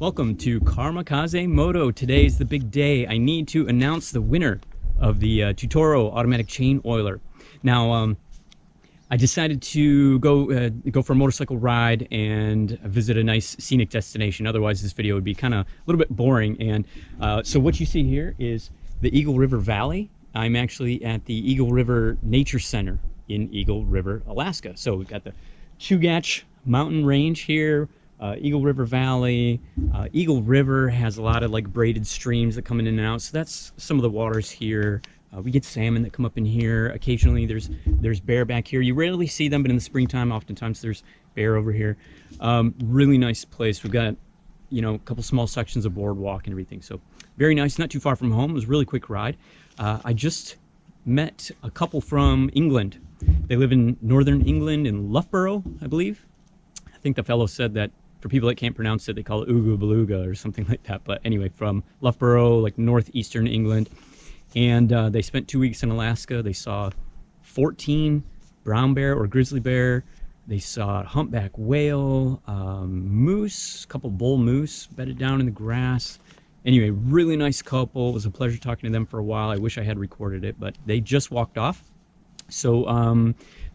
Welcome to Karmakaze Moto. Today is the big day. I need to announce the winner of the Tutoro automatic chain oiler. Now, I decided to go for a motorcycle ride and visit a nice scenic destination. Otherwise, this video would be kind of a little bit boring. And so what you see here is the Eagle River Valley. I'm actually at the Eagle River Nature Center in Eagle River, Alaska. So we've got the Chugach Mountain Range here. Eagle River Valley. Eagle River has a lot of like braided streams that come in and out, so that's some of the waters here. We get salmon that come up in here. Occasionally there's bear back here. You rarely see them, but in the springtime oftentimes there's bear over here. Really nice place. We've got, you know, a couple small sections of boardwalk and everything, so very nice. Not too far from home. It was a really quick ride. I just met a couple from England. They live in northern England in Loughborough, I believe. I think the fellow said that for people that can't pronounce it, they call it Ooga Beluga or something like that. But anyway, from Loughborough, like northeastern England. And they spent 2 weeks in Alaska. They saw 14 brown bear or grizzly bear. They saw humpback whale, moose, a couple bull moose bedded down in the grass. Anyway, really nice couple. It was a pleasure talking to them for a while. I wish I had recorded it, but they just walked off. So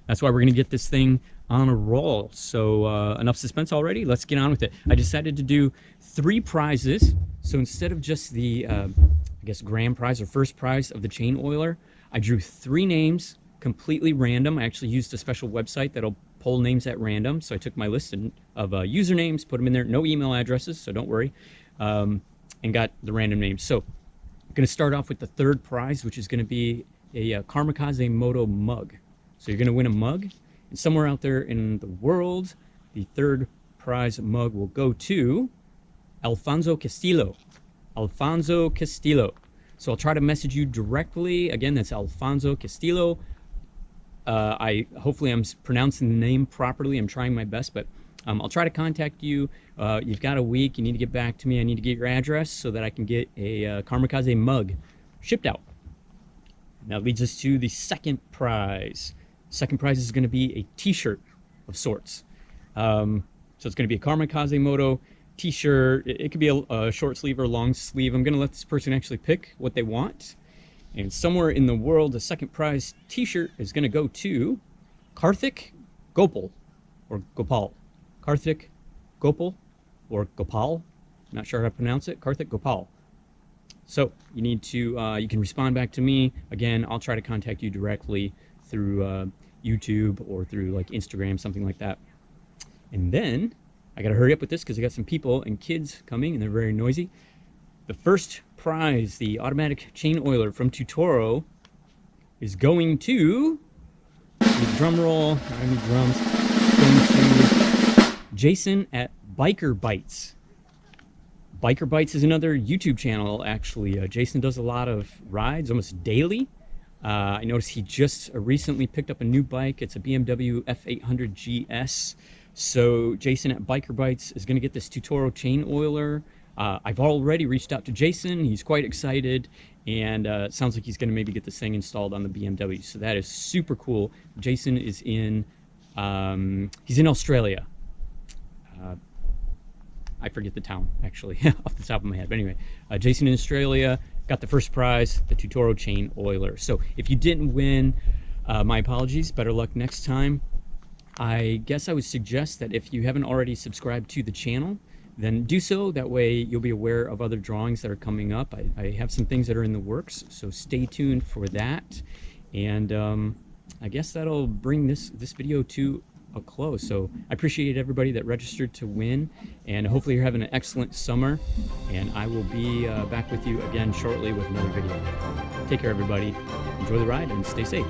that's why we're going to get this thing on a roll. So enough suspense already. Let's get on with it. I decided to do 3 prizes. So instead of just the, I guess, grand prize or first prize of the chain oiler, I drew 3 names completely random. I actually used a special website that'll pull names at random. So I took my list of usernames, put them in there, no email addresses, so don't worry, and got the random names. So I'm going to start off with the 3rd prize, which is going to be a Karmakaze Moto mug. So you're going to win a mug. And somewhere out there in the world, the 3rd prize mug will go to Alfonso Castillo. Alfonso Castillo. So I'll try to message you directly. Again, that's Alfonso Castillo. Hopefully I'm pronouncing the name properly. I'm trying my best, but I'll try to contact you. You've got a week. You need to get back to me. I need to get your address so that I can get a Karmakaze mug shipped out. And that leads us to the 2nd prize. Second prize is going to be a t-shirt of sorts. So it's going to be a Karmakaze Moto t-shirt. It could be a short sleeve or long sleeve. I'm going to let this person actually pick what they want. And somewhere in the world, the 2nd prize t-shirt is going to go to Karthik Gopal or Gopal. Karthik Gopal or Gopal. Not sure how to pronounce it. Karthik Gopal. So you need to, you can respond back to me. Again, I'll try to contact you directly through YouTube or through like Instagram, something like that. And then I gotta hurry up with this because I got some people and kids coming and they're very noisy. The 1st prize, the automatic chain oiler from Tutoro, is going to, drum roll, not any drums, going to Jason at Bytes. Bytes is another YouTube channel, actually. Jason does a lot of rides, almost daily. I noticed he just recently picked up a new bike. It's a BMW F800 GS. So Jason at Bytes is going to get this Tutoro chain oiler. I've already reached out to Jason. He's quite excited, and it sounds like he's going to maybe get this thing installed on the BMW. So that is super cool. Jason is in, he's in Australia. I forget the town, actually, off the top of my head. But anyway, Jason in Australia got the 1st prize, the Tutoro chain oiler. So if you didn't win, my apologies. Better luck next time. I guess I would suggest that if you haven't already subscribed to the channel, then do so. That way you'll be aware of other drawings that are coming up. I have some things that are in the works, so stay tuned for that. And I guess that'll bring this video to a close. So I appreciate everybody that registered to win, and hopefully you're having an excellent summer, and I will be back with you again shortly with another video. Take care, everybody. Enjoy the ride and stay safe.